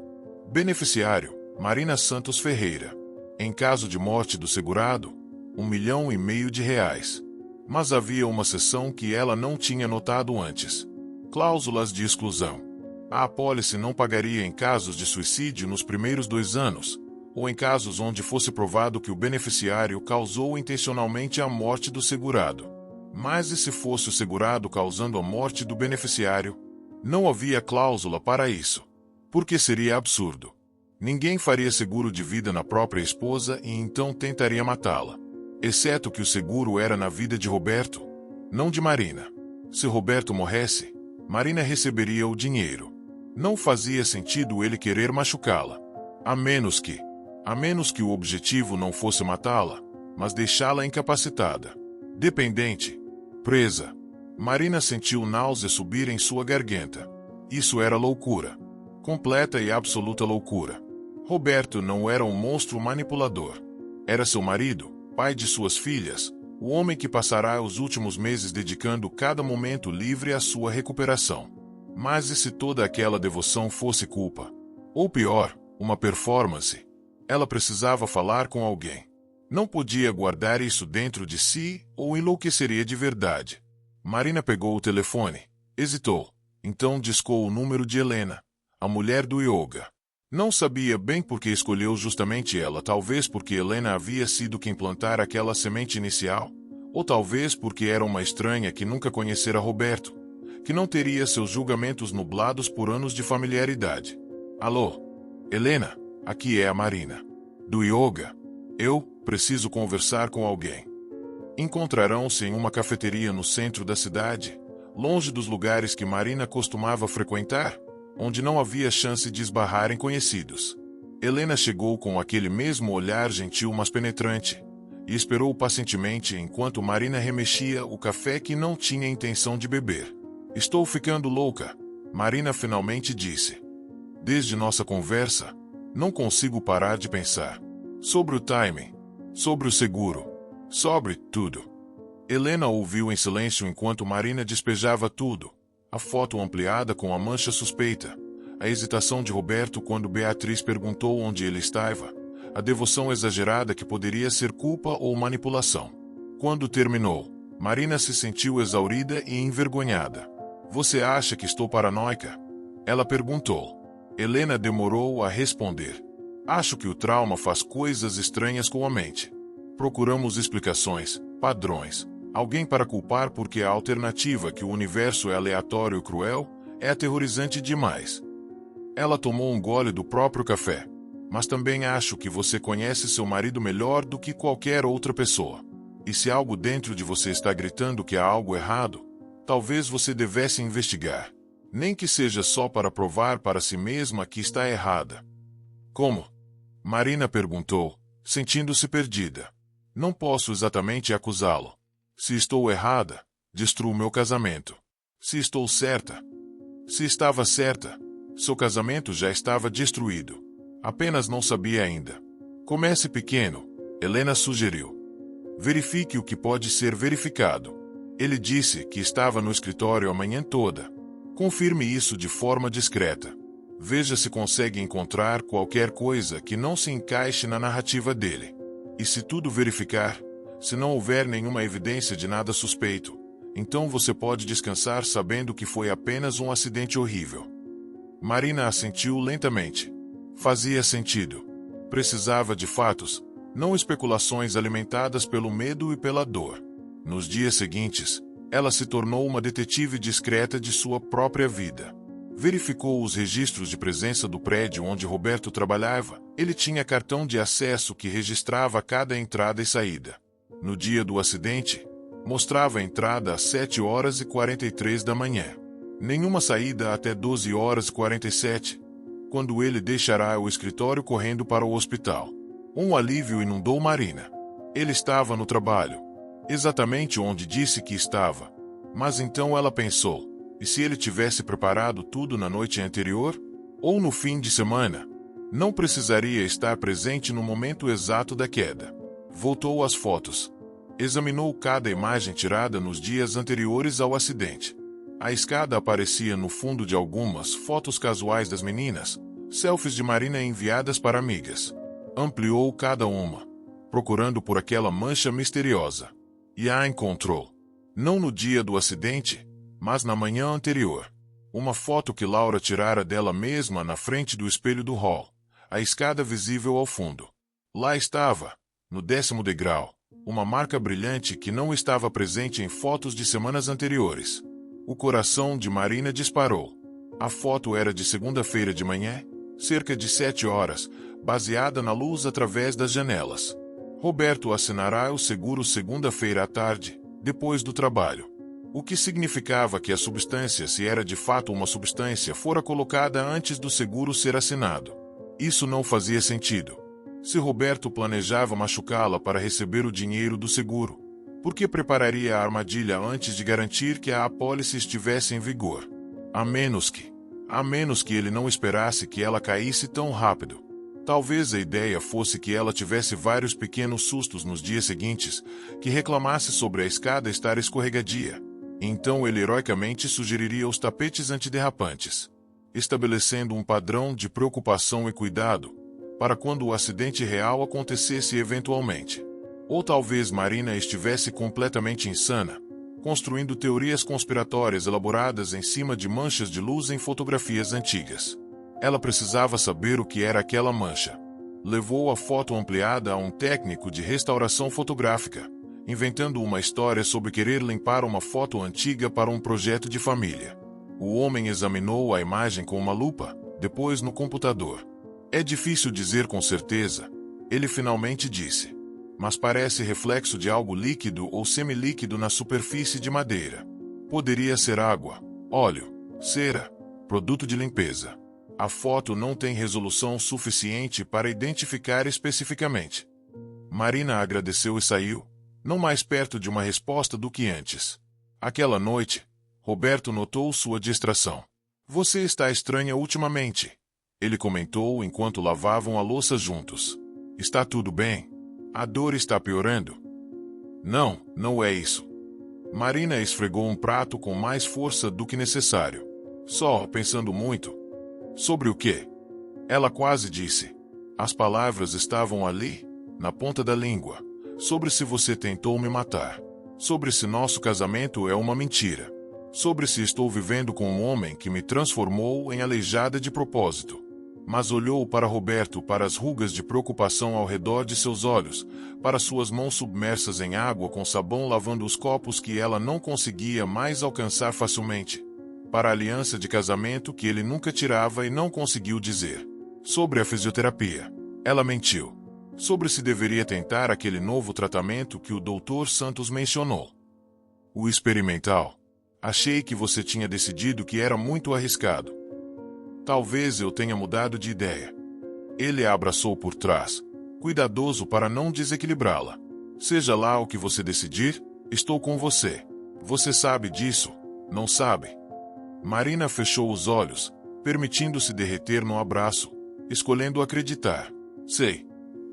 Beneficiário, Marina Santos Ferreira. Em caso de morte do segurado, R$1,5 milhão. Mas havia uma seção que ela não tinha notado antes. Cláusulas de exclusão. A apólice não pagaria em casos de suicídio nos primeiros 2 anos, ou em casos onde fosse provado que o beneficiário causou intencionalmente a morte do segurado. Mas e se fosse o segurado causando a morte do beneficiário? Não havia cláusula para isso. Porque seria absurdo. Ninguém faria seguro de vida na própria esposa e então tentaria matá-la. Exceto que o seguro era na vida de Roberto, não de Marina. Se Roberto morresse, Marina receberia o dinheiro. Não fazia sentido ele querer machucá-la. A menos que o objetivo não fosse matá-la, mas deixá-la incapacitada, dependente, presa. Marina sentiu náusea subir em sua garganta. Isso era loucura. Completa e absoluta loucura. Roberto não era um monstro manipulador. Era seu marido, pai de suas filhas, o homem que passará os últimos meses dedicando cada momento livre à sua recuperação. Mas e se toda aquela devoção fosse culpa? Ou pior, uma performance? Ela precisava falar com alguém. Não podia guardar isso dentro de si ou enlouqueceria de verdade. Marina pegou o telefone, hesitou, então discou o número de Helena, a mulher do yoga. Não sabia bem por que escolheu justamente ela, talvez porque Helena havia sido quem plantara aquela semente inicial, ou talvez porque era uma estranha que nunca conhecera Roberto, que não teria seus julgamentos nublados por anos de familiaridade. Alô? Helena, aqui é a Marina. Do yoga. Eu preciso conversar com alguém. Encontrarão-se em uma cafeteria no centro da cidade, longe dos lugares que Marina costumava frequentar, onde não havia chance de esbarrar em conhecidos. Helena chegou com aquele mesmo olhar gentil mas penetrante, e esperou pacientemente enquanto Marina remexia o café que não tinha intenção de beber. Estou ficando louca, Marina finalmente disse. Desde nossa conversa, não consigo parar de pensar. Sobre o timing, sobre o seguro, sobre tudo. Helena ouviu em silêncio enquanto Marina despejava tudo. A foto ampliada com a mancha suspeita, a hesitação de Roberto quando Beatriz perguntou onde ele estava, a devoção exagerada que poderia ser culpa ou manipulação. Quando terminou, Marina se sentiu exaurida e envergonhada. Você acha que estou paranoica? Ela perguntou. Helena demorou a responder. Acho que o trauma faz coisas estranhas com a mente. Procuramos explicações, padrões, alguém para culpar porque a alternativa que o universo é aleatório e cruel é aterrorizante demais. Ela tomou um gole do próprio café. Mas também acho que você conhece seu marido melhor do que qualquer outra pessoa. E se algo dentro de você está gritando que há algo errado, talvez você devesse investigar. Nem que seja só para provar para si mesma que está errada. Como? Marina perguntou, sentindo-se perdida. Não posso exatamente acusá-lo. Se estou errada, destruo meu casamento. Se estou certa. Se estava certa, seu casamento já estava destruído. Apenas não sabia ainda. Comece pequeno, Helena sugeriu. Verifique o que pode ser verificado. Ele disse que estava no escritório a manhã toda. Confirme isso de forma discreta. Veja se consegue encontrar qualquer coisa que não se encaixe na narrativa dele. E se tudo verificar, se não houver nenhuma evidência de nada suspeito, então você pode descansar sabendo que foi apenas um acidente horrível. Marina assentiu lentamente. Fazia sentido. Precisava de fatos, não especulações alimentadas pelo medo e pela dor. Nos dias seguintes, ela se tornou uma detetive discreta de sua própria vida. Verificou os registros de presença do prédio onde Roberto trabalhava. Ele tinha cartão de acesso que registrava cada entrada e saída. No dia do acidente, mostrava a entrada às 7h43 da manhã. Nenhuma saída até 12h47. Quando ele deixará o escritório correndo para o hospital. Um alívio inundou Marina. Ele estava no trabalho. Exatamente onde disse que estava. Mas então ela pensou, e se ele tivesse preparado tudo na noite anterior? Ou no fim de semana? Não precisaria estar presente no momento exato da queda. Voltou às fotos. Examinou cada imagem tirada nos dias anteriores ao acidente. A escada aparecia no fundo de algumas fotos casuais das meninas, selfies de Marina enviadas para amigas. Ampliou cada uma, procurando por aquela mancha misteriosa. E a encontrou. Não no dia do acidente, mas na manhã anterior. Uma foto que Laura tirara dela mesma na frente do espelho do hall, a escada visível ao fundo. Lá estava, no 10º degrau, uma marca brilhante que não estava presente em fotos de semanas anteriores. O coração de Marina disparou. A foto era de segunda-feira de manhã, cerca de 7 horas, baseada na luz através das janelas. Roberto assinará o seguro segunda-feira à tarde, depois do trabalho. O que significava que a substância, se era de fato uma substância, fora colocada antes do seguro ser assinado. Isso não fazia sentido. Se Roberto planejava machucá-la para receber o dinheiro do seguro, por que prepararia a armadilha antes de garantir que a apólice estivesse em vigor? A menos que ele não esperasse que ela caísse tão rápido. Talvez a ideia fosse que ela tivesse vários pequenos sustos nos dias seguintes, que reclamasse sobre a escada estar escorregadia. Então ele heroicamente sugeriria os tapetes antiderrapantes, estabelecendo um padrão de preocupação e cuidado, para quando o acidente real acontecesse eventualmente. Ou talvez Marina estivesse completamente insana, construindo teorias conspiratórias elaboradas em cima de manchas de luz em fotografias antigas. Ela precisava saber o que era aquela mancha. Levou a foto ampliada a um técnico de restauração fotográfica, inventando uma história sobre querer limpar uma foto antiga para um projeto de família. O homem examinou a imagem com uma lupa, depois no computador. É difícil dizer com certeza, ele finalmente disse. Mas parece reflexo de algo líquido ou semilíquido na superfície de madeira. Poderia ser água, óleo, cera, produto de limpeza. A foto não tem resolução suficiente para identificar especificamente. Marina agradeceu e saiu, não mais perto de uma resposta do que antes. Aquela noite, Roberto notou sua distração. Você está estranha ultimamente, ele comentou enquanto lavavam a louça juntos. Está tudo bem? A dor está piorando? Não, não é isso. Marina esfregou um prato com mais força do que necessário. Só pensando muito. Sobre o quê? Ela quase disse. As palavras estavam ali, na ponta da língua. Sobre se você tentou me matar. Sobre se nosso casamento é uma mentira. Sobre se estou vivendo com um homem que me transformou em aleijada de propósito. Mas olhou para Roberto, para as rugas de preocupação ao redor de seus olhos, para suas mãos submersas em água com sabão lavando os copos que ela não conseguia mais alcançar facilmente, para a aliança de casamento que ele nunca tirava e não conseguiu dizer. Sobre a fisioterapia. Ela mentiu. Sobre se deveria tentar aquele novo tratamento que o Dr. Santos mencionou. O experimental. Achei que você tinha decidido que era muito arriscado. Talvez eu tenha mudado de ideia. Ele a abraçou por trás, cuidadoso para não desequilibrá-la. Seja lá o que você decidir, estou com você. Você sabe disso, não sabe? Marina fechou os olhos, permitindo-se derreter no abraço, escolhendo acreditar. Sei.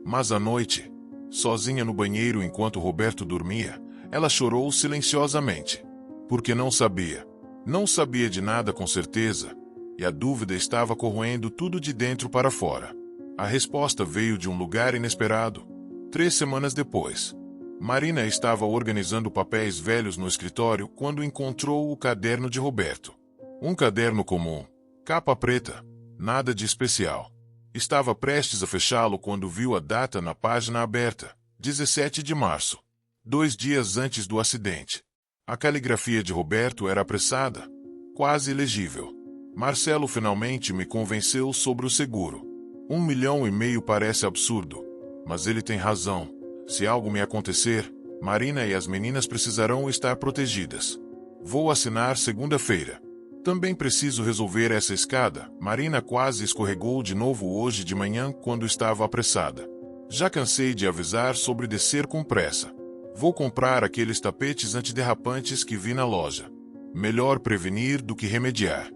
Mas à noite, sozinha no banheiro enquanto Roberto dormia, ela chorou silenciosamente. Porque não sabia. Não sabia de nada com certeza, e a dúvida estava corroendo tudo de dentro para fora. A resposta veio de um lugar inesperado. 3 semanas depois. Marina estava organizando papéis velhos no escritório quando encontrou o caderno de Roberto. Um caderno comum, capa preta, nada de especial. Estava prestes a fechá-lo quando viu a data na página aberta, 17 de março. 2 dias antes do acidente. A caligrafia de Roberto era apressada, quase ilegível. Marcelo finalmente me convenceu sobre o seguro. 1,5 milhão parece absurdo, mas ele tem razão. Se algo me acontecer, Marina e as meninas precisarão estar protegidas. Vou assinar segunda-feira. Também preciso resolver essa escada. Marina quase escorregou de novo hoje de manhã quando estava apressada. Já cansei de avisar sobre descer com pressa. Vou comprar aqueles tapetes antiderrapantes que vi na loja. Melhor prevenir do que remediar.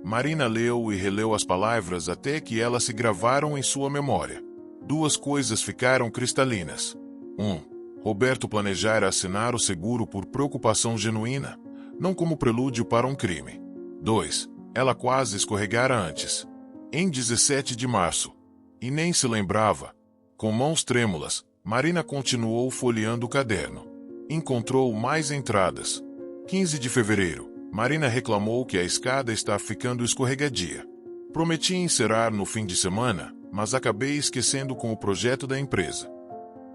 Marina leu e releu as palavras até que elas se gravaram em sua memória. 2 coisas ficaram cristalinas. 1. Roberto planejara assinar o seguro por preocupação genuína, não como prelúdio para um crime. 2. Ela quase escorregara antes. Em 17 de março. E nem se lembrava. Com mãos trêmulas, Marina continuou folheando o caderno. Encontrou mais entradas. 15 de fevereiro. Marina reclamou que a escada está ficando escorregadia. Prometi encerar no fim de semana, mas acabei esquecendo com o projeto da empresa.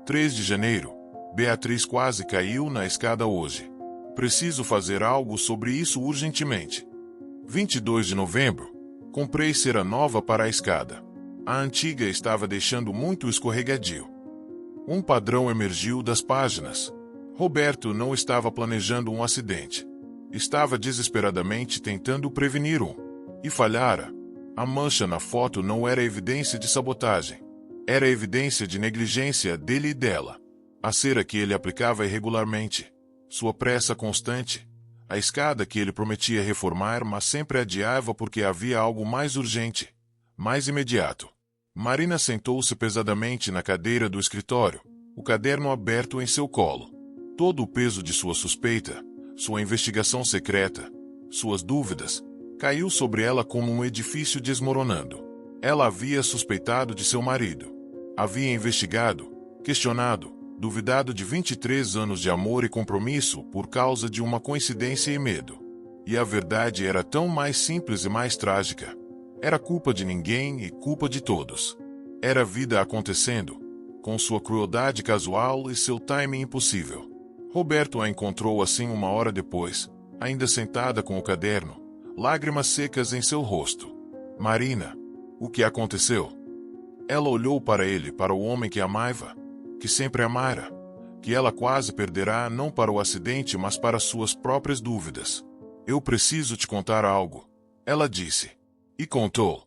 3 de janeiro. Beatriz quase caiu na escada hoje. Preciso fazer algo sobre isso urgentemente. 22 de novembro. Comprei cera nova para a escada. A antiga estava deixando muito escorregadio. Um padrão emergiu das páginas. Roberto não estava planejando um acidente. Estava desesperadamente tentando prevenir um. E falhara. A mancha na foto não era evidência de sabotagem. Era evidência de negligência dele e dela. A cera que ele aplicava irregularmente. Sua pressa constante. A escada que ele prometia reformar, mas sempre adiava porque havia algo mais urgente, mais imediato. Marina sentou-se pesadamente na cadeira do escritório, o caderno aberto em seu colo. Todo o peso de sua suspeita, sua investigação secreta, suas dúvidas, caiu sobre ela como um edifício desmoronando. Ela havia suspeitado de seu marido. Havia investigado, questionado, duvidado de 23 anos de amor e compromisso por causa de uma coincidência e medo. E a verdade era tão mais simples e mais trágica. Era culpa de ninguém e culpa de todos. Era a vida acontecendo, com sua crueldade casual e seu timing impossível. Roberto a encontrou assim 1 hora depois, ainda sentada com o caderno, lágrimas secas em seu rosto. Marina, o que aconteceu? Ela olhou para ele, para o homem que amava, que sempre amara, que ela quase perderá não para o acidente mas para suas próprias dúvidas. Eu preciso te contar algo, ela disse. E contou.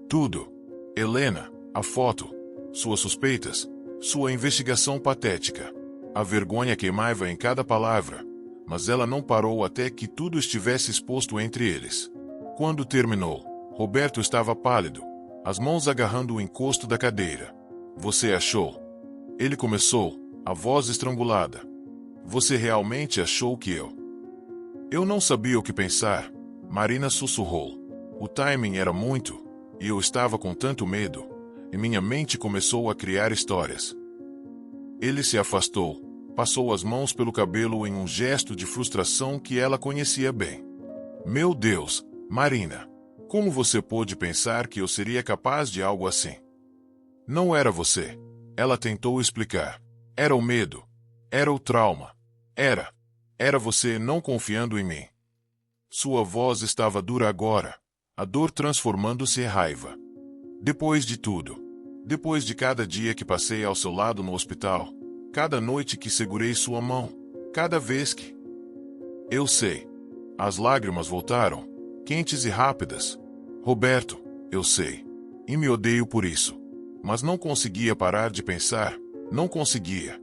Tudo. Helena, a foto, suas suspeitas, sua investigação patética. A vergonha queimava em cada palavra, mas ela não parou até que tudo estivesse exposto entre eles. Quando terminou, Roberto estava pálido, as mãos agarrando o encosto da cadeira. Você achou? Ele começou, a voz estrangulada. Você realmente achou que eu... Eu não sabia o que pensar, Marina sussurrou. O timing era muito, e eu estava com tanto medo, e minha mente começou a criar histórias. Ele se afastou, passou as mãos pelo cabelo em um gesto de frustração que ela conhecia bem. Meu Deus, Marina, como você pôde pensar que eu seria capaz de algo assim? Não era você, ela tentou explicar. Era o medo, era o trauma, era você não confiando em mim. Sua voz estava dura agora, a dor transformando-se em raiva. Depois de tudo, depois de cada dia que passei ao seu lado no hospital, cada noite que segurei sua mão, cada vez que... Eu sei. As lágrimas voltaram, quentes e rápidas. Roberto, eu sei. E me odeio por isso. Mas não conseguia parar de pensar, não conseguia.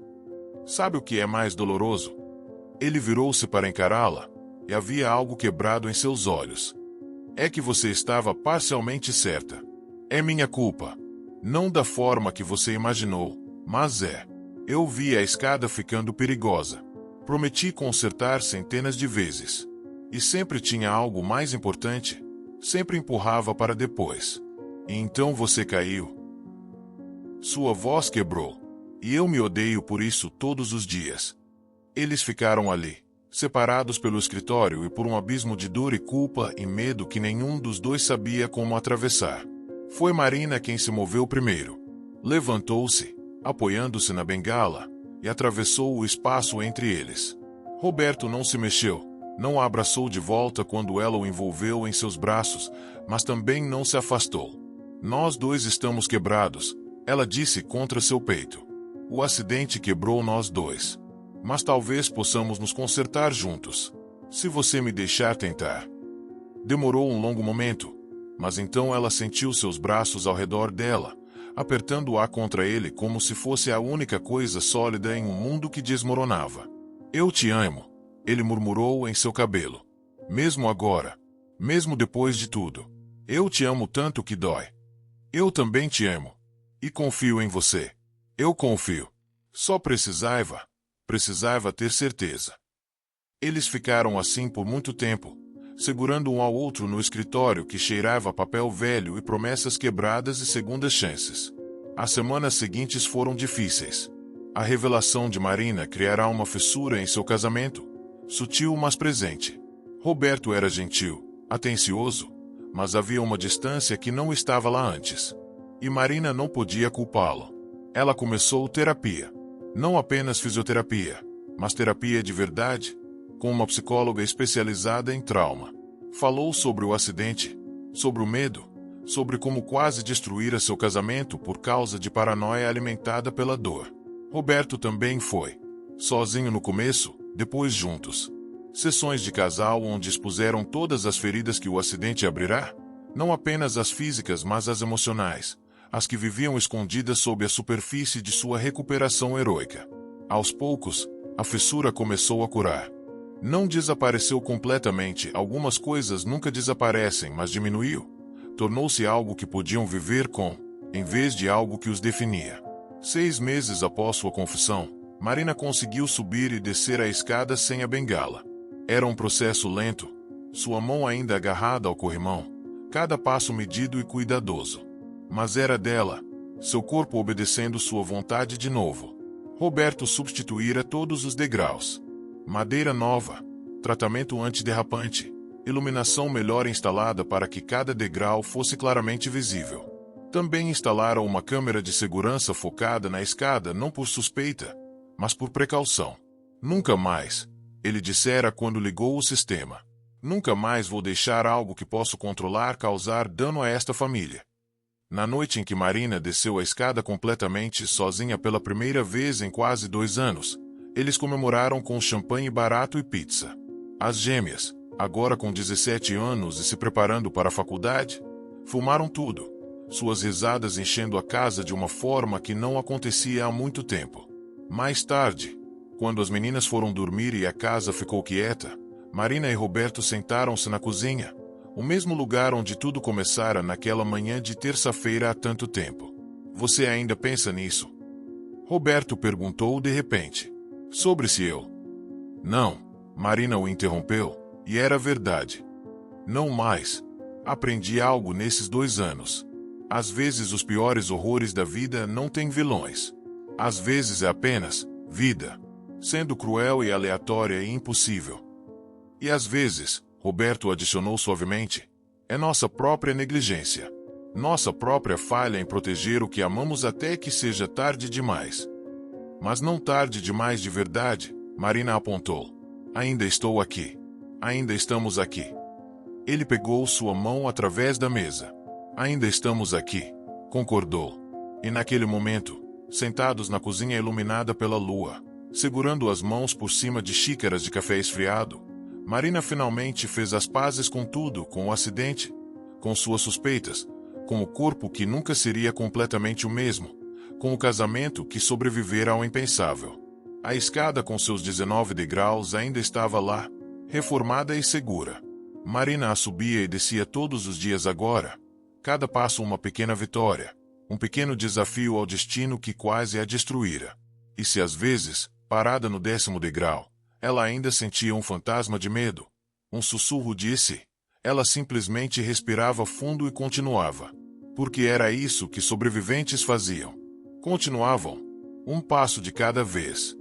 Sabe o que é mais doloroso? Ele virou-se para encará-la, e havia algo quebrado em seus olhos. É que você estava parcialmente certa. É minha culpa. Não da forma que você imaginou, mas é. Eu vi a escada ficando perigosa. Prometi consertar centenas de vezes. E sempre tinha algo mais importante. Sempre empurrava para depois. E então você caiu. Sua voz quebrou. E eu me odeio por isso todos os dias. Eles ficaram ali, separados pelo escritório e por um abismo de dor e culpa e medo que nenhum dos dois sabia como atravessar. Foi Marina quem se moveu primeiro. Levantou-se, apoiando-se na bengala, e atravessou o espaço entre eles. Roberto não se mexeu, não a abraçou de volta quando ela o envolveu em seus braços, mas também não se afastou. Nós dois estamos quebrados, ela disse contra seu peito. O acidente quebrou nós dois. Mas talvez possamos nos consertar juntos, se você me deixar tentar. Demorou um longo momento, mas então ela sentiu seus braços ao redor dela, apertando-a contra ele como se fosse a única coisa sólida em um mundo que desmoronava. Eu te amo, ele murmurou em seu cabelo. Mesmo agora, mesmo depois de tudo, eu te amo tanto que dói. Eu também te amo. E confio em você. Eu confio. Só precisava ter certeza. Eles ficaram assim por muito tempo, segurando um ao outro no escritório que cheirava a papel velho e promessas quebradas e segundas chances. As semanas seguintes foram difíceis. A revelação de Marina criará uma fissura em seu casamento, sutil mas presente. Roberto era gentil, atencioso, mas havia uma distância que não estava lá antes. E Marina não podia culpá-lo. Ela começou terapia. Não apenas fisioterapia, mas terapia de verdade, com uma psicóloga especializada em trauma. Falou sobre o acidente, sobre o medo, sobre como quase destruíra seu casamento por causa de paranoia alimentada pela dor. Roberto também foi. Sozinho no começo, depois juntos. Sessões de casal onde expuseram todas as feridas que o acidente abrirá, não apenas as físicas mas as emocionais, as que viviam escondidas sob a superfície de sua recuperação heroica. Aos poucos, a fissura começou a curar. Não desapareceu completamente, algumas coisas nunca desaparecem, mas diminuiu. Tornou-se algo que podiam viver com, em vez de algo que os definia. 6 meses após sua confissão, Marina conseguiu subir e descer a escada sem a bengala. Era um processo lento, sua mão ainda agarrada ao corrimão, cada passo medido e cuidadoso. Mas era dela, seu corpo obedecendo sua vontade de novo. Roberto substituíra todos os degraus. Madeira nova, tratamento antiderrapante, iluminação melhor instalada para que cada degrau fosse claramente visível. Também instalaram uma câmera de segurança focada na escada não por suspeita, mas por precaução. Nunca mais, ele dissera quando ligou o sistema. Nunca mais vou deixar algo que posso controlar causar dano a esta família. Na noite em que Marina desceu a escada completamente sozinha pela primeira vez em quase 2 anos, eles comemoraram com champanhe barato e pizza. As gêmeas, agora com 17 anos e se preparando para a faculdade, fumaram tudo. suas risadas enchendo a casa de uma forma que não acontecia há muito tempo. Mais tarde, quando as meninas foram dormir e a casa ficou quieta, Marina e Roberto sentaram-se na cozinha, o mesmo lugar onde tudo começara naquela manhã de terça-feira há tanto tempo. Você ainda pensa nisso? Roberto perguntou de repente. Sobre-se eu. Não, Marina o interrompeu, e era verdade. Não mais. Aprendi algo nesses 2 anos. Às vezes os piores horrores da vida não têm vilões. Às vezes é apenas vida, sendo cruel e aleatória e impossível. E às vezes, Roberto adicionou suavemente, é nossa própria negligência. Nossa própria falha em proteger o que amamos até que seja tarde demais. Mas não tarde demais de verdade, Marina apontou. Ainda estou aqui. Ainda estamos aqui. Ele pegou sua mão através da mesa. Ainda estamos aqui, concordou. E naquele momento, sentados na cozinha iluminada pela lua, segurando as mãos por cima de xícaras de café esfriado, Marina finalmente fez as pazes com tudo, com o acidente, com suas suspeitas, com o corpo que nunca seria completamente o mesmo, com o casamento que sobrevivera ao impensável. A escada com seus 19 degraus ainda estava lá, reformada e segura. Marina a subia e descia todos os dias agora, cada passo uma pequena vitória, um pequeno desafio ao destino que quase a destruíra. E se às vezes, parada no 10º degrau, ela ainda sentia um fantasma de medo, um sussurro disse, ela simplesmente respirava fundo e continuava. Porque era isso que sobreviventes faziam. Continuavam, um passo de cada vez.